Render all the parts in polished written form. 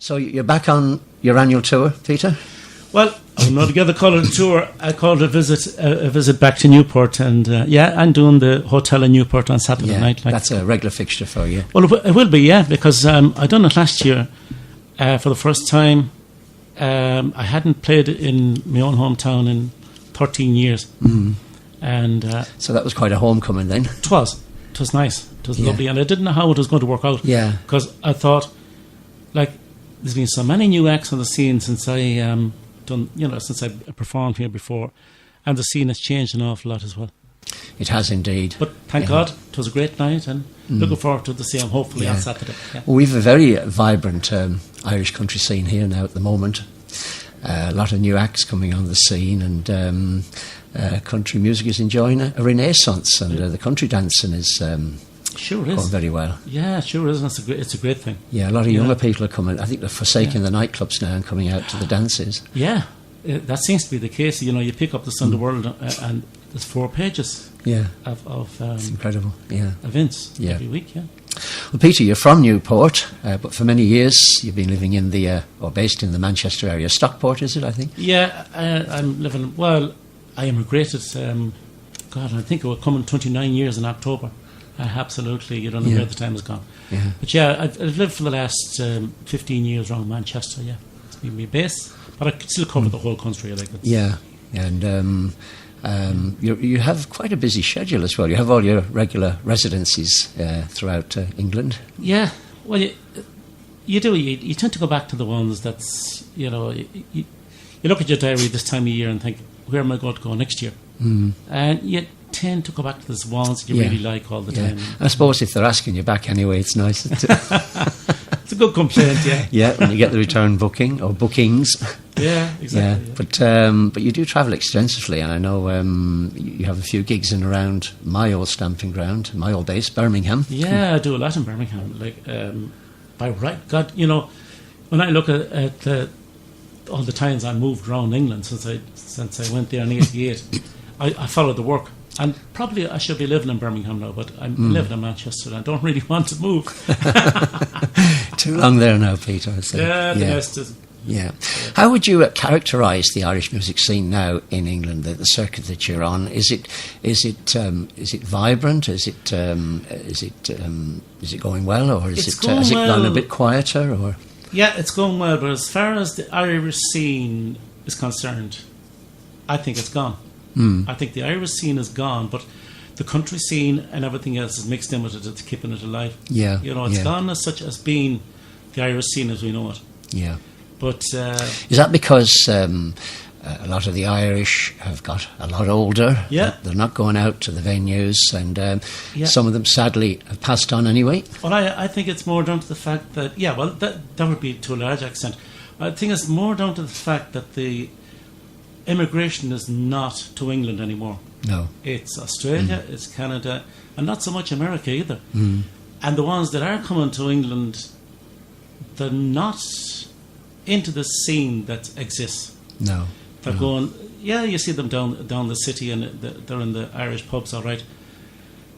So you're back on your annual tour, Peter? Well, I would not together call it a tour. I call it a visit back to Newport, and I'm doing the hotel in Newport on Saturday night. That's a regular fixture for you. Well, it will be, because I done it last year for the first time. I hadn't played in my own hometown in 13 years, and so that was quite a homecoming then. It was nice. It was lovely, and I didn't know how it was going to work out. Yeah, because I thought, there's been so many new acts on the scene since I since I performed here before, and the scene has changed an awful lot as well. It has indeed. But thank God, it was a great night, and looking forward to the same, hopefully, on Saturday. Yeah. Well, we've a very vibrant Irish country scene here now at the moment. A lot of new acts coming on the scene, and country music is enjoying a renaissance, and the country dancing is sure is going very well. Yeah, sure is. It's a great thing. Yeah, a lot of younger people are coming. I think they're forsaking the nightclubs now and coming out to the dances. Yeah, that seems to be the case. You pick up the Sunday World, and there's 4 pages. Of it's incredible. Yeah, events every week. Yeah. Well, Peter, you're from Newport, but for many years you've been living in or based in the Manchester area. Stockport, is it? I think. Yeah, I'm living. Well, I immigrated. I think it will come in 29 years in October. Absolutely, you don't know where the time has gone. Yeah. But I've lived for the last 15 years around Manchester. Yeah, it's been my base, but I could still cover the whole country. And you have quite a busy schedule as well. You have all your regular residencies throughout England. Yeah, well, you do. You tend to go back to the ones that's you look at your diary this time of year and think, where am I going to go next year? And you tend to go back to those ones that you really like all the time. I suppose if they're asking you back anyway, it's nice. It's a good complaint, yeah. Yeah, when you get the return booking or bookings. Yeah, exactly. Yeah. But you do travel extensively, and I know you have a few gigs in around my old stamping ground, my old base, Birmingham. Yeah, I do a lot in Birmingham. By right God, when I look at all the times I moved around England since I went there in '88, I followed the work. And probably I should be living in Birmingham now, but I'm living in Manchester and I don't really want to move. Too long there now, Peter. So. Yeah, the best is. Yeah. How would you characterise the Irish music scene now in England? The circuit that you're on, is it vibrant? Is it going well, or has it gone a bit quieter? Or yeah, it's going well. But as far as the Irish scene is concerned, I think it's gone. I think the Irish scene is gone, but the country scene and everything else is mixed in with it. It's keeping it alive. Yeah, it's gone as such as being the Irish scene as we know it. Yeah. But is that because a lot of the Irish have got a lot older? Yeah. They're not going out to the venues, and some of them sadly have passed on anyway. Well, I think it's more down to the fact that that would be to a large extent. I think it's more down to the fact that the immigration is not to England anymore. No. It's Australia, it's Canada, and not so much America either. And the ones that are coming to England, they're not into the scene that exists. No. They're going, you see them down the city and they're in the Irish pubs, all right.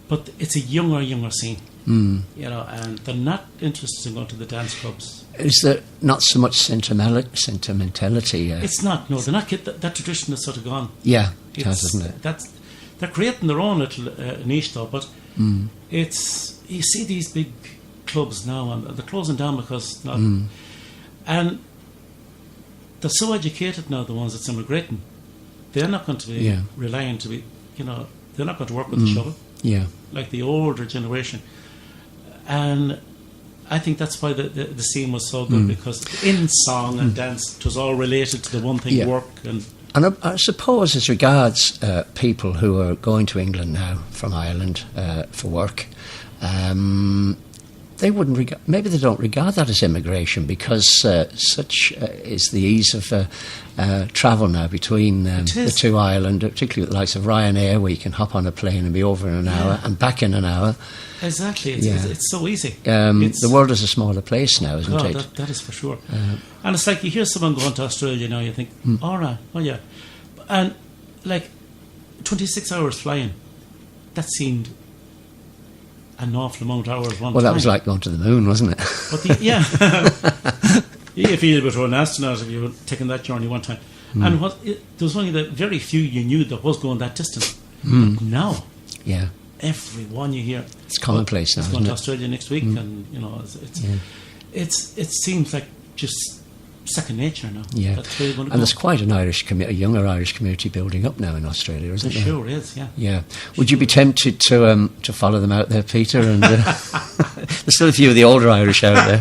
But it's a younger scene, and they're not interested in going to the dance clubs. Is there not so much sentimentality? It's not. No, they're not. That tradition is sort of gone. Yeah, it has, isn't it? They're creating their own little niche, though. But it's, you see these big clubs now, and they're closing down because and they're so educated now. The ones that's immigrating, they're not going to be relying to be. They're not going to work with the shovel. Yeah, like the older generation, and I think that's why the scene was so good, because in song and dance it was all related to the one thing, work. And I suppose as regards people who are going to England now from Ireland for work, they wouldn't maybe they don't regard that as immigration, because such is the ease of travel now between the two islands, particularly with the likes of Ryanair, where you can hop on a plane and be over in an hour and back in an hour. Exactly, it's so easy. The world is a smaller place now, isn't it? That is for sure. And it's like you hear someone going to Australia now, you think, all right, oh yeah. And like 26 hours flying, that seemed an awful amount of hours one time. That was like going to the moon, wasn't it? But You feel a bit of an astronaut if you were taking that journey one time. And there was only the very few you knew that was going that distance. But now, everyone you hear, it's commonplace now. It's going to Australia next week, and it seems like just second nature now. Yeah, that's where you're going to and go. there's quite an a younger Irish community building up now in Australia, isn't there? Sure is. Yeah. Yeah. Would you be tempted to follow them out there, Peter? And there's still a few of the older Irish out there.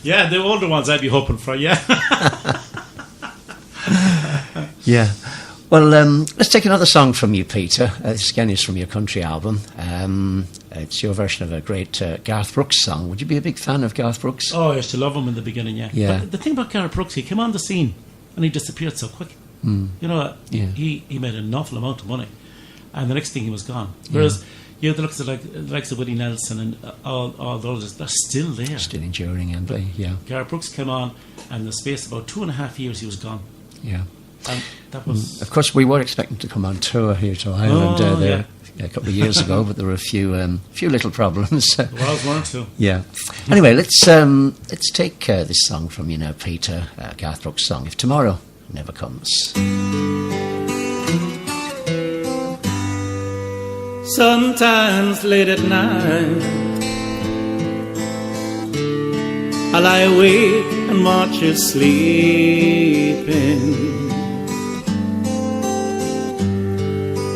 Yeah, the older ones I'd be hoping for. Yeah. Yeah. Well, let's take another song from you, Peter. This again is from your country album. It's your version of a great Garth Brooks song. Would you be a big fan of Garth Brooks? Oh, I used to love him in the beginning, yeah. But the thing about Garth Brooks, he came on the scene and he disappeared so quick. You know, he made an awful amount of money, and the next thing he was gone. Whereas the likes of Willie Nelson and all those, they're still there. Still enduring, and Garth Brooks came on, and in the space of about 2.5 years, he was gone. Yeah. And that was... Of course, we were expecting to come on tour here to Ireland a couple of years ago, but there were a few little problems. There was one or two. Yeah. Anyway, let's take this song from you now, Peter, Garth Brooks' song, If Tomorrow Never Comes. Sometimes late at night I lie awake and watch her sleeping.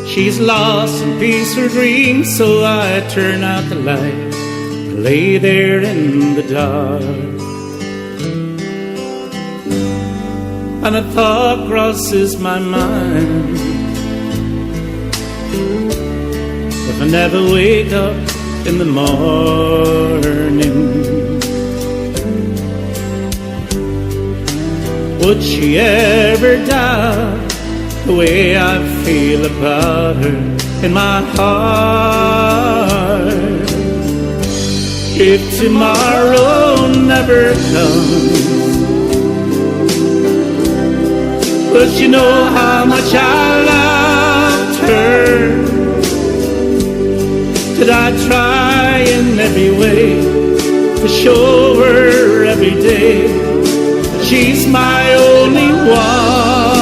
She's lost in peaceful dreams, so I turn out the light and lay there in the dark. And a thought crosses my mind: if I never wake up in the morning, would she ever die the way I feel about her in my heart? If tomorrow never comes, would she know how much I loved her? Did I try in every way to show her every day that she's my only one?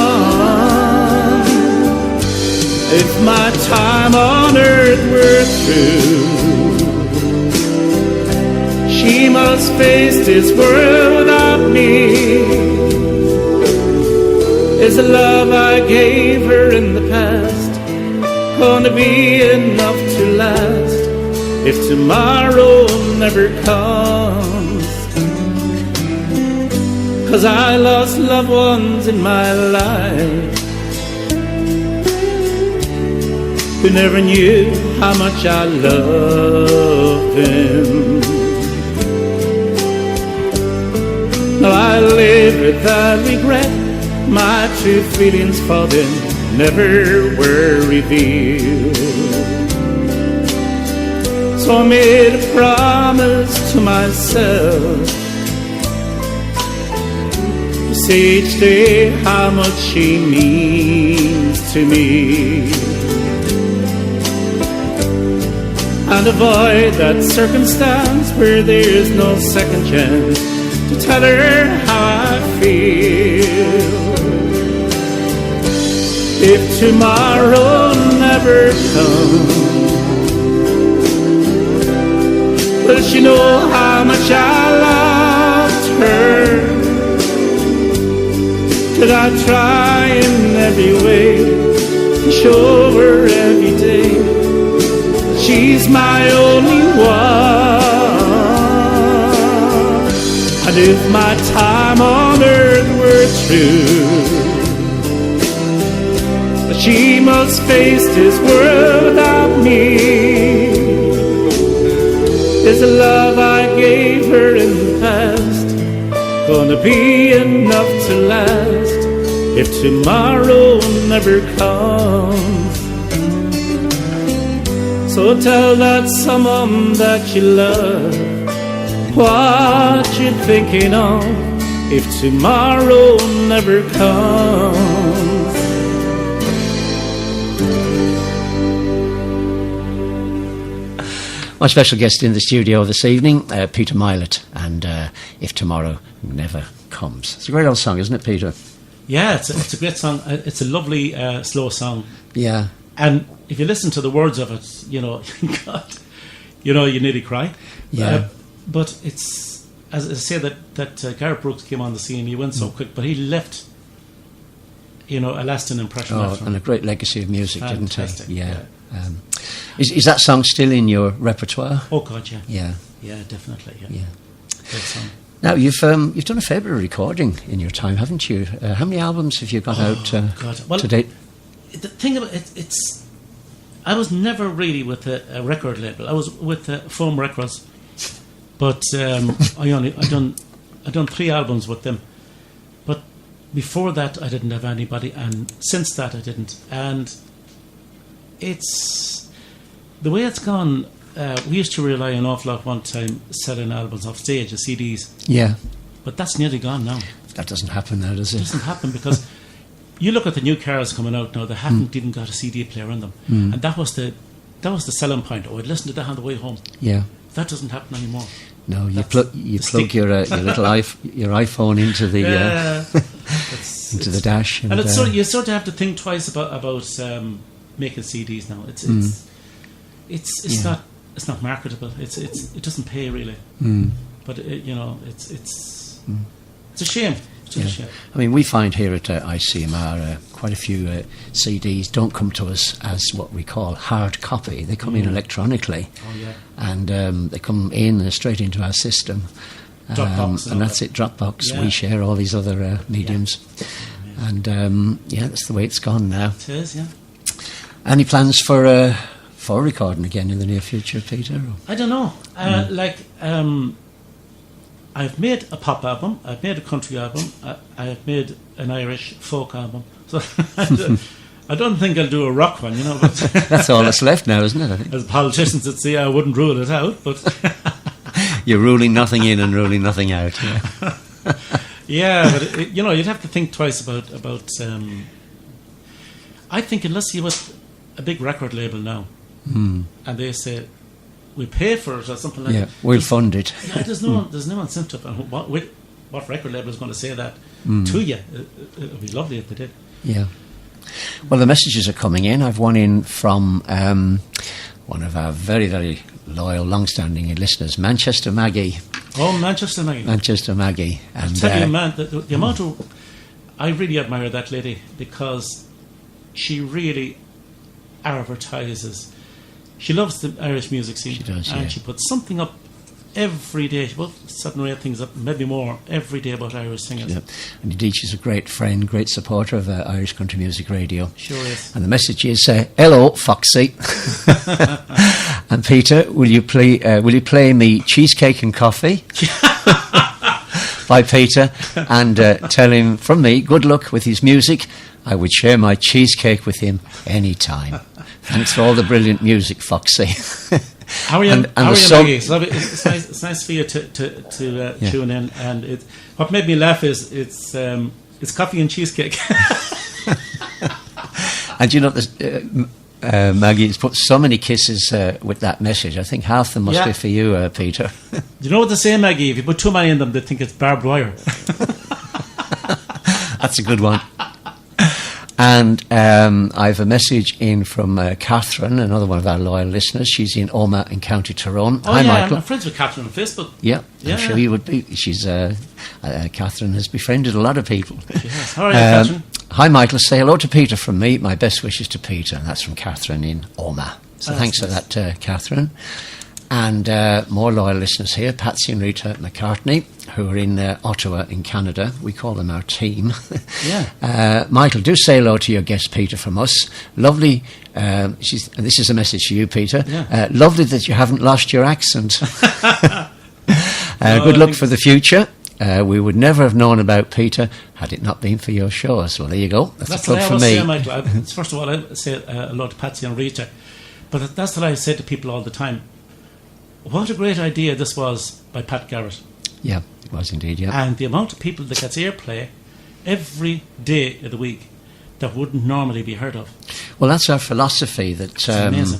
If my time on earth were through, she must face this world without me. Is the love I gave her in the past gonna be enough to last if tomorrow never comes? 'Cause I lost loved ones in my life who never knew how much I loved them. Now I live without regret. My true feelings for them never were revealed. So I made a promise to myself to say each day how much she means to me, and avoid that circumstance where there's no second chance to tell her how I feel. If tomorrow never comes, will she know how much I loved her? Did I try in every way to show her every day that she's my only one? And if my time on earth were true, she must face this world without me. Is the love I gave her in the past gonna be enough to last if tomorrow never comes? So tell that someone that you love what you're thinking of if tomorrow never comes. My special guest in the studio this evening, Peter Mylett, and If Tomorrow Never Comes. It's a great old song, isn't it, Peter? Yeah, it's a great song. It's a lovely, slow song. Yeah. And if you listen to the words of it, God, you nearly cry. Yeah. But it's, as I say, that Gareth Brooks came on the scene. He went so quick, but he left, a lasting impression. After And a great legacy of music, Fantastic, didn't he? Yeah. Is that song still in your repertoire? Oh God, yeah. Yeah. Yeah, definitely. Yeah. Great song. Now you've done a fair bit of recording in your time, haven't you? How many albums have you got out to date? The thing about it's I was never really with a record label. I was with Foam Records, but I done 3 albums with them. But before that, I didn't have anybody, and since that, I didn't. And it's the way it's gone. We used to rely an awful lot one time selling albums off stage, the CDs. Yeah. But that's nearly gone now. That doesn't happen now, does it? It doesn't happen because you look at the new cars coming out now, they haven't even got a CD player in them. And that was the selling point. Oh, I'd listen to that on the way home. Yeah. That doesn't happen anymore. No, you plug your little your iPhone into the into the dash, and it's you sort of have to think twice about making CDs now. It's not marketable. It doesn't pay really. But it's a shame. It's a shame. I mean, we find here at ICMR quite a few CDs don't come to us as what we call hard copy. They come in electronically. Oh yeah. And they come in straight into our system. Dropbox. And that's it, Dropbox. Yeah. We share all these other mediums. Yeah. And that's the way it's gone now. It is, yeah. Any plans for recording again in the near future, Peter? Or? I don't know. I've made a pop album. I've made a country album. I've made an Irish folk album. So I don't think I'll do a rock one, But that's all that's left now, isn't it? I think. As politicians would say, I wouldn't rule it out, but you're ruling nothing in and ruling nothing out. Yeah, yeah, but you'd have to think twice about. I think unless you're with a big record label now, and they say we pay for it or something like that. Yeah, we'll fund it. Yeah, there's no incentive. And what record label is going to say that to you? It would be lovely if they did. Yeah. Well, the messages are coming in. I've one in from one of our very, very loyal, long-standing listeners, Manchester Maggie. Oh, Manchester Maggie. Manchester Maggie. And I'll tell you, man, the amount of... I really admire that lady because she really advertises. She loves the Irish music scene. She does, and she puts something up every day. She puts 7 or 8 things up, maybe more, every day about Irish singers. Yeah. And indeed, she's a great friend, great supporter of Irish Country Music Radio. Sure is. And the message is, hello, Foxy. And Peter, will you play me Cheesecake and Coffee? By Peter, and tell him from me, good luck with his music. I would share my cheesecake with him any time. Thanks for all the brilliant music, Foxy. How are you, Maggie? It's nice for you to tune in. And what made me laugh is it's coffee and cheesecake. And Maggie has put so many kisses with that message. I think half them must be for you, Peter. You know what they say, Maggie? If you put too many in them, they think it's barbed wire. That's a good one. And I have a message in from Catherine, another one of our loyal listeners. She's in Omagh in County Tyrone. Oh, Hi, yeah, Michael. I'm friends with Catherine on Facebook. Yeah, I'm sure you would be. She's Catherine has befriended a lot of people. She has. How are you, Catherine? Hi, Michael. Say hello to Peter from me. My best wishes to Peter. And that's from Catherine in Omagh. So thanks for that, Catherine. And more loyal listeners here, Patsy and Rita McCartney, who are in Ottawa in Canada. We call them our team. Yeah. Michael, do say hello to your guest, Peter, from us. Lovely. And this is a message to you, Peter. Yeah. Lovely that you haven't lost your accent. Good luck for the future. We would never have known about Peter had it not been for your shows. Well, there you go. That's a plug for me. Say, Michael. First of all, I say hello to Patsy and Rita. But that's what I say to people all the time. What a great idea this was by Pat Garrett. Yeah, it was indeed, yeah. And the amount of people that gets airplay every day of the week that wouldn't normally be heard of. Well, that's our philosophy, that it's amazing.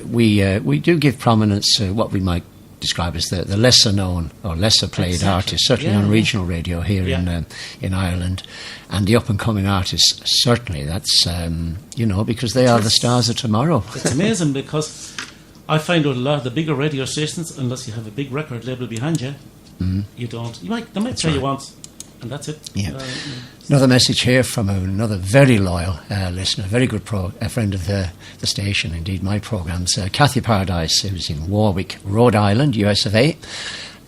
We do give prominence to what we might describe as the lesser known or lesser played artist, certainly on regional radio here in Ireland, and the up and coming artists. Certainly, that's because they are the stars of tomorrow. It's amazing because I find with a lot of the bigger radio stations, unless you have a big record label behind you, you don't. They might play you once, and that's it. Yeah. Another message here from another very loyal listener, very good friend of the station, indeed my programmes, Kathy Paradise, who's in Warwick, Rhode Island, US of A.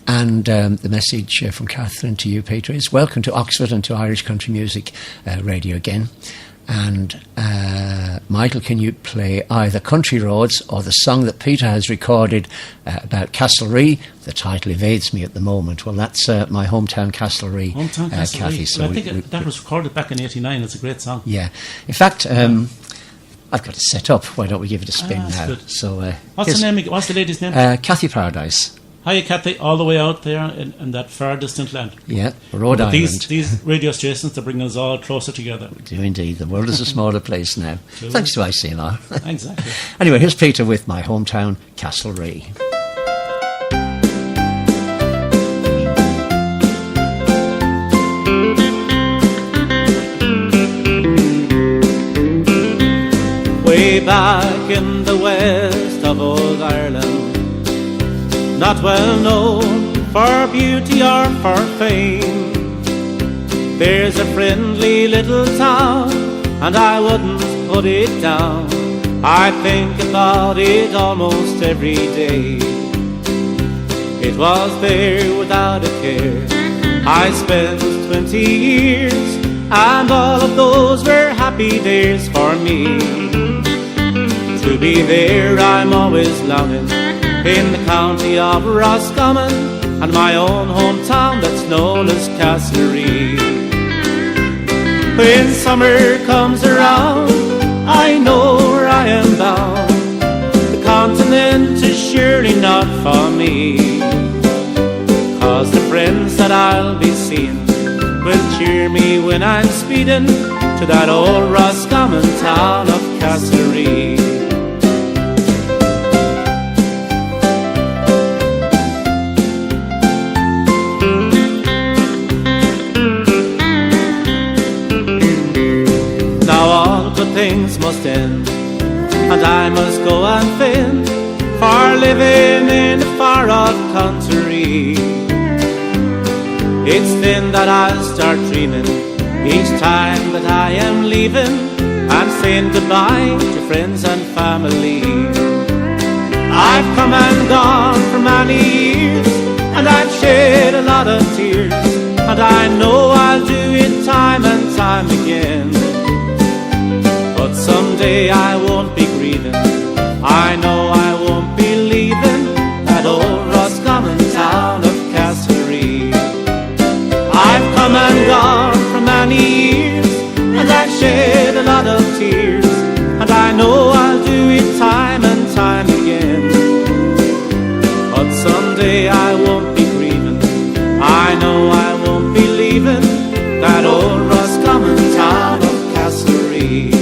And the message from Catherine to you, Peter, is welcome to Oxford and to Irish Country Music Radio again. And Michael, can you play either Country Roads or the song that Peter has recorded about Castlerea? The title evades me at the moment. Well, that's my hometown Castlerea, Cathy. So I think that was recorded back in '89. It's a great song. Yeah. In fact, I've got it set up. Why don't we give it a spin now? Good. So, what's the name? What's the lady's name? Kathy Paradise. Hiya, Kathy, all the way out there in that far distant land. Yeah, Rhode Island. These radio stations are bringing us all closer together. We do indeed. The world is a smaller place now. Thanks to ICMR. Exactly. Anyway, here's Peter with my hometown, Castlerea. Way back in the west of old Ireland, not well known for beauty or for fame, there's a friendly little town, and I wouldn't put it down. I think about it almost every day. It was there without a care. I spent 20 years, and all of those were happy days for me. To be there I'm always longing, in the county of Roscommon, and my own hometown that's known as Castlerea. When summer comes around, I know where I am bound. The continent is surely not for me, 'cause the friends that I'll be seeing will cheer me when I'm speeding to that old Roscommon town of Castlerea. Things must end, and I must go and fend for living in a far-off country. It's then that I'll start dreaming each time that I am leaving and saying goodbye to friends and family. I've come and gone for many years, and I've shed a lot of tears, and I know I'll do it time and time again. But someday I won't be grieving, I know I won't be leaving that old Roscommon town of Castlerea. I've come and gone for many years, and I've shed a lot of tears, and I know I'll do it time and time again. But someday I won't be grieving, I know I won't be leaving that old Roscommon town of Castlerea.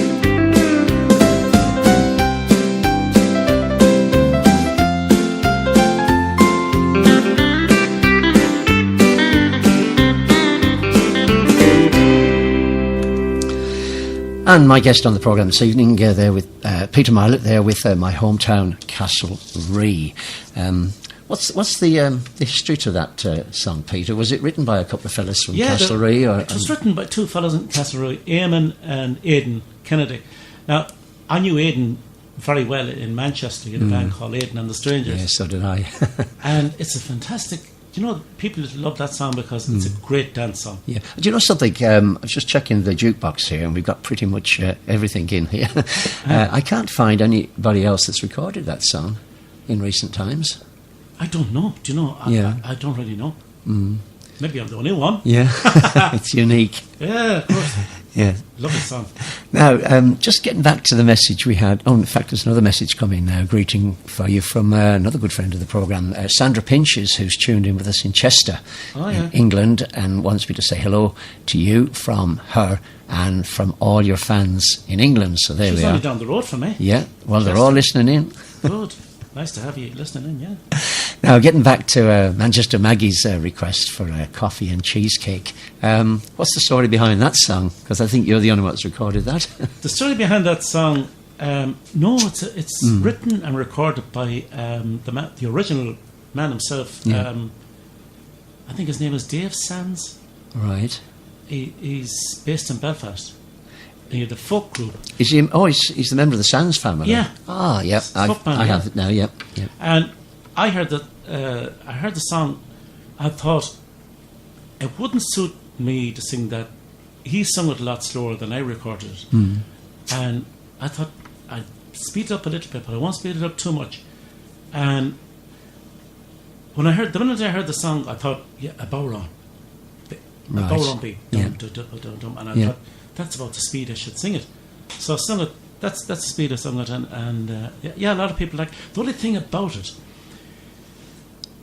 And my guest on the programme this evening, there with Peter Mylett, there with my hometown, Castlerea. What's the history to that song, Peter? Was it written by a couple of fellas from Castlerea? It was written by two fellas in Castlerea, Eamon and Aidan Kennedy. Now, I knew Aidan very well in Manchester. He had a band called Aidan and the Strangers. Yeah, so did I. And it's a fantastic... people love that song because it's a great dance song. Yeah. Do you know something? I was just checking the jukebox here, and we've got pretty much everything in here. I can't find anybody else that's recorded that song in recent times. I don't know. Do you know? I don't really know. Maybe I'm the only one. Yeah, it's unique. Yeah, of course. Yeah. Lovely song. Now, just getting back to the message we had. Oh, in fact, there's another message coming now. Greeting for you from another good friend of the programme, Sandra Pinches, who's tuned in with us in Chester, in England, and wants me to say hello to you from her and from all your fans in England. So there we are. She's only down the road from me. Yeah, well, Chester. They're all listening in. Good. Nice to have you listening in, yeah. Now, getting back to Manchester Maggie's request for coffee and cheesecake, what's the story behind that song? Because I think you're the only one that's recorded that. The story behind that song, no, it's written and recorded by the original man himself. Yeah. I think his name is Dave Sands. Right. He's based in Belfast. He had a folk group. Is he? Oh, he's the member of the Sands family. Yeah. Ah, yeah. I have it now. Yep. Yep. And I heard that. I heard the song. I thought it wouldn't suit me to sing that. He sung it a lot slower than I recorded it, and I thought I'd speed it up a little bit, but I won't speed it up too much. And the minute I heard the song, I thought, yeah, a bow-round. A bow-round beat. And I thought, that's about the speed I should sing it. So I sung it. That's the speed I sung it, and a lot of people like. The only thing about it,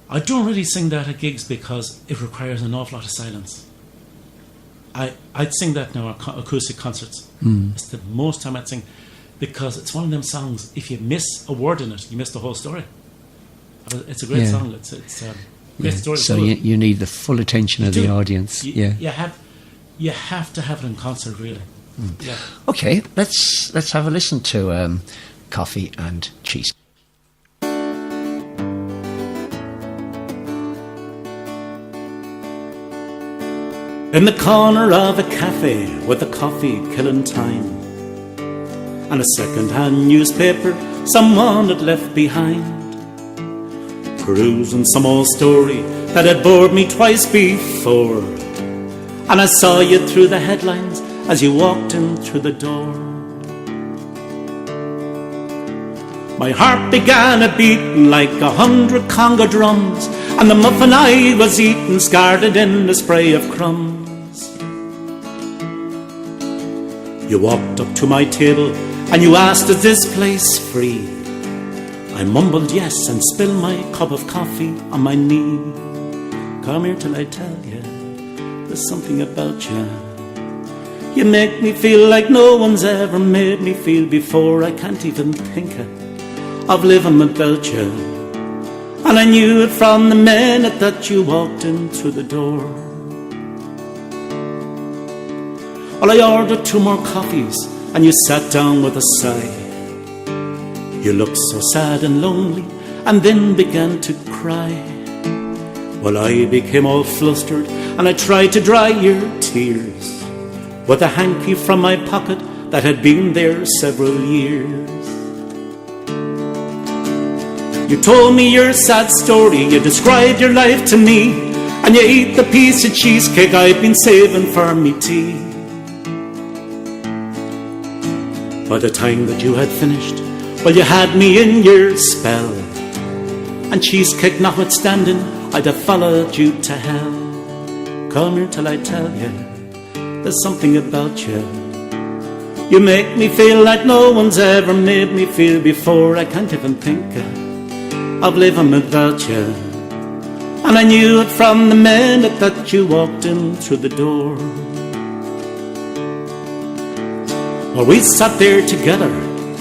I don't really sing that at gigs because it requires an awful lot of silence. I'd sing that now at acoustic concerts. It's the most time I'd sing, because it's one of them songs. If you miss a word in it, you miss the whole story. It's a great song. It's a great story. So you need the full attention of the audience. You have to have it in concert, really. Yeah. Okay, let's have a listen to Coffee and Cheese. In the corner of a cafe with a coffee killing time and a second-hand newspaper someone had left behind, perusing some old story that had bored me twice before, and I saw you through the headlines as you walked in through the door. My heart began a beating like 100 conga drums, and the muffin I was eating scarred it in the spray of crumbs. You walked up to my table and you asked, is this place free? I mumbled yes and spilled my cup of coffee on my knee. Come here till I tell you, there's something about you. You make me feel like no one's ever made me feel before. I can't even think of living without you. And I knew it from the minute that you walked in through the door. Well, I ordered 2 more coffees and you sat down with a sigh. You looked so sad and lonely and then began to cry. Well, I became all flustered and I tried to dry your tears with a hanky from my pocket that had been there several years. You told me your sad story, you described your life to me, and you ate the piece of cheesecake I'd been saving for me tea. By the time that you had finished, well, you had me in your spell, and cheesecake notwithstanding, I'd have followed you to hell. Come here till I tell you, there's something about you. You make me feel like no one's ever made me feel before. I can't even think of living without you. And I knew it from the minute that you walked in through the door. Well, we sat there together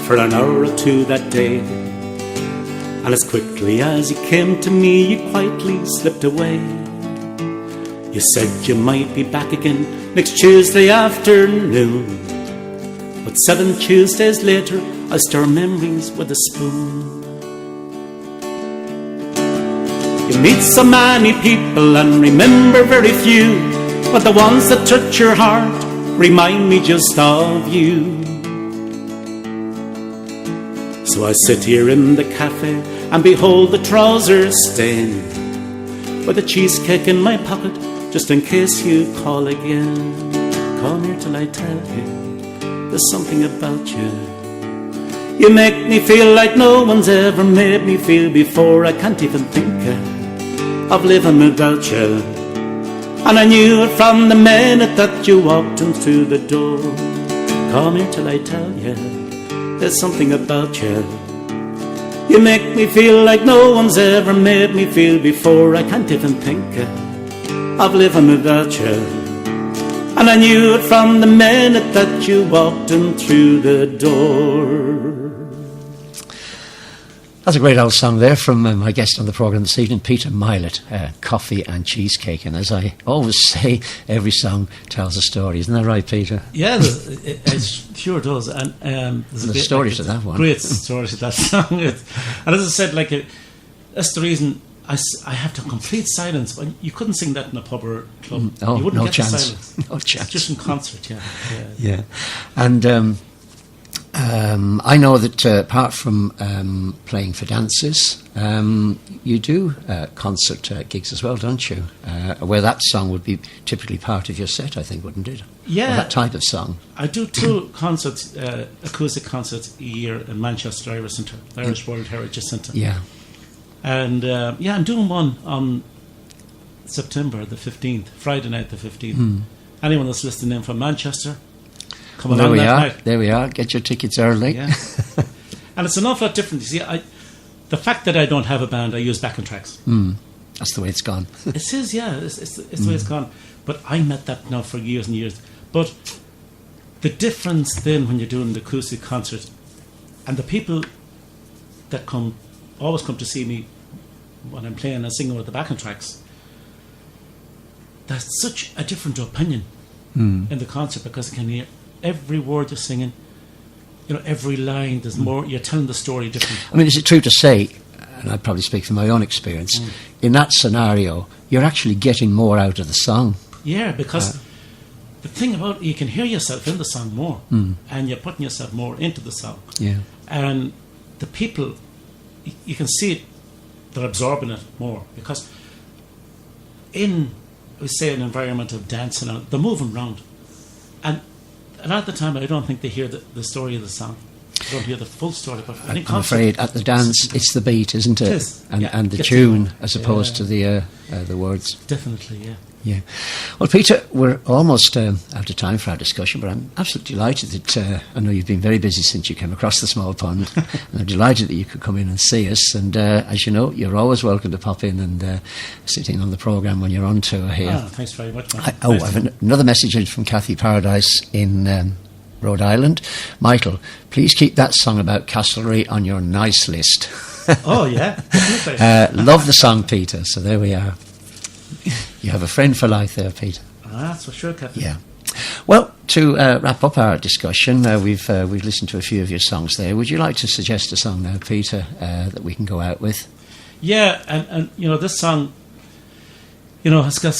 for an hour or two that day, and as quickly as you came to me, you quietly slipped away. You said you might be back again next Tuesday afternoon, but 7 Tuesdays later I stir memories with a spoon. You meet so many people and remember very few, but the ones that touch your heart remind me just of you. So I sit here in the cafe and behold the trousers stain, with a cheesecake in my pocket just in case you call again. Come here till I tell you, there's something about you. You make me feel like no one's ever made me feel before. I can't even think of living without you. And I knew it from the minute that you walked in through the door. Come here till I tell you, there's something about you. You make me feel like no one's ever made me feel before. I can't even think of living without you. And I knew it from the minute that you walked in through the door. That's a great old song there from my guest on the programme this evening, Peter Mylett, Coffee and Cheesecake. And as I always say, every song tells a story. Isn't that right, Peter? Yeah, it sure does. And there's a story to that one. Great story to that song. And as I said, that's the reason I have to complete silence. You couldn't sing that in a pub or club. Oh, you wouldn't no get chance. the silence. No chance. It's just in concert, yeah. Yeah. And I know that apart from playing for dances, you do concert gigs as well, don't you? Where that song would be typically part of your set, I think, wouldn't it? Yeah. Or that type of song. I do 2 concerts, acoustic concerts a year in Manchester Irish Centre, the Irish World Heritage Centre. Yeah. And I'm doing one on September the 15th, Friday night the 15th. Anyone that's listening in from Manchester, come along that night. There we are. Get your tickets early. Yeah. And it's an awful lot different. You see, the fact that I don't have a band, I use backing tracks. That's the way it's gone. It is, yeah. It's the way it's gone. But I'm at that now for years and years. But the difference then when you're doing the acoustic concert, and the people that always come to see me when I'm playing and singing with the backing tracks, there's such a different opinion in the concert, because I can hear every word you're singing, every line. There's more. You're telling the story different. I mean, is it true to say, and I probably speak from my own experience, in that scenario, you're actually getting more out of the song? Yeah, because the thing about it, you can hear yourself in the song more, and you're putting yourself more into the song. Yeah. And the people, you can see it, they're absorbing it more, because in, we say, an environment of dancing, they're moving around. And a lot of the time, I don't think they hear the story of the song. They don't hear the full story. But I'm afraid at the dance, it's the beat, isn't it? It is. And the tune, as opposed to the words. Definitely, yeah. Yeah. Well, Peter, we're almost out of time for our discussion, but I'm absolutely delighted that I know you've been very busy since you came across the small pond, and I'm delighted that you could come in and see us. And as you know, you're always welcome to pop in and sit in on the programme when you're on tour here. Oh, thanks very much, man. I have another message in from Kathy Paradise in Rhode Island. Michael, please keep that song about Castlereagh on your nice list. Oh, yeah. Definitely. Love the song, Peter. So there we are. You have a friend for life there, Peter. That's for sure, Captain. Yeah. Well, to wrap up our discussion, we've listened to a few of your songs there. Would you like to suggest a song now, Peter, that we can go out with? Yeah, and this song, it's got,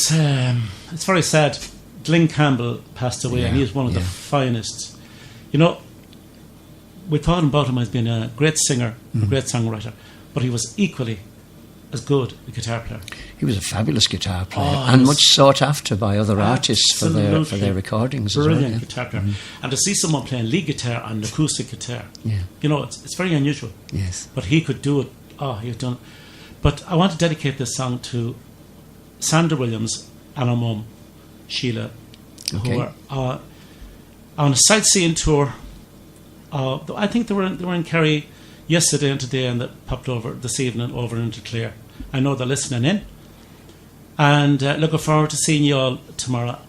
it's very sad. Glyn Campbell passed away, and he was one of the finest. We thought about him as being a great singer, a great songwriter, but he was equally as good a guitar player. He was a fabulous guitar player, and much sought after by other artists for their recordings as well. Brilliant guitar player. And to see someone playing lead guitar and acoustic guitar, it's very unusual. Yes. But he could do it. He had done it. But I want to dedicate this song to Sandra Williams and her mum, Sheila, who are on a sightseeing tour. I think they were in Kerry yesterday and today, and that popped over this evening over into Clare. I know they're listening in, and looking forward to seeing you all tomorrow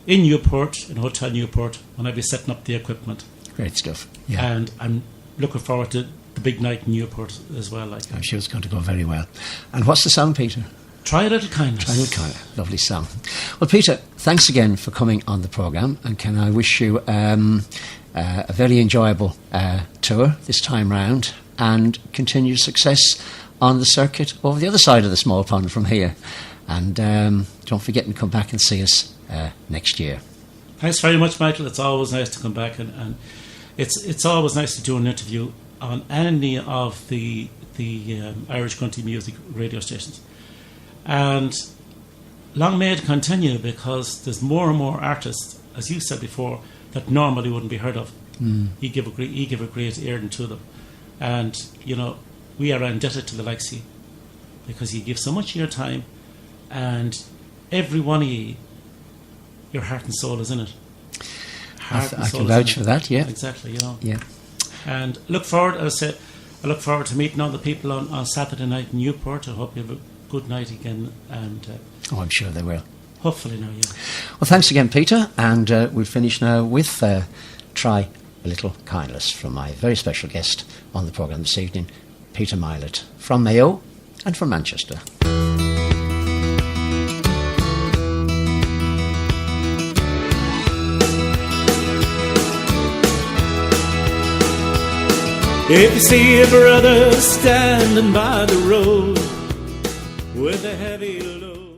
in Newport, in Hotel Newport, when I'll be setting up the equipment. Great stuff. Yeah. And I'm looking forward to the big night in Newport as well. I'm sure it's going to go very well. And what's the song, Peter? Try a Little Kindness. Try a Little Kindness. Lovely song. Well, Peter, thanks again for coming on the programme, and can I wish you a very enjoyable tour this time round, and continued success on the circuit over the other side of the small pond from here. And don't forget to come back and see us next year. Thanks very much, Michael. It's always nice to come back, and it's always nice to do an interview on any of the Irish country music radio stations. And long may it continue, because there's more and more artists, as you said before, that normally wouldn't be heard of. You give a great ear to them. And, we are indebted to the likes of you, because you give so much of your time, and every one of you, your heart and soul is in it. I can vouch for that, yeah. Exactly, Yeah. And look forward, as I said, I look forward to meeting all the people on Saturday night in Newport. I hope you have a good night again. And I'm sure they will. Hopefully now, yeah. Well, thanks again, Peter. And we'll finish now with Try a Little Kindness from my very special guest on the programme this evening, Peter Mylett, from Mayo and from Manchester. If you see a brother standing by the road with a heavy load.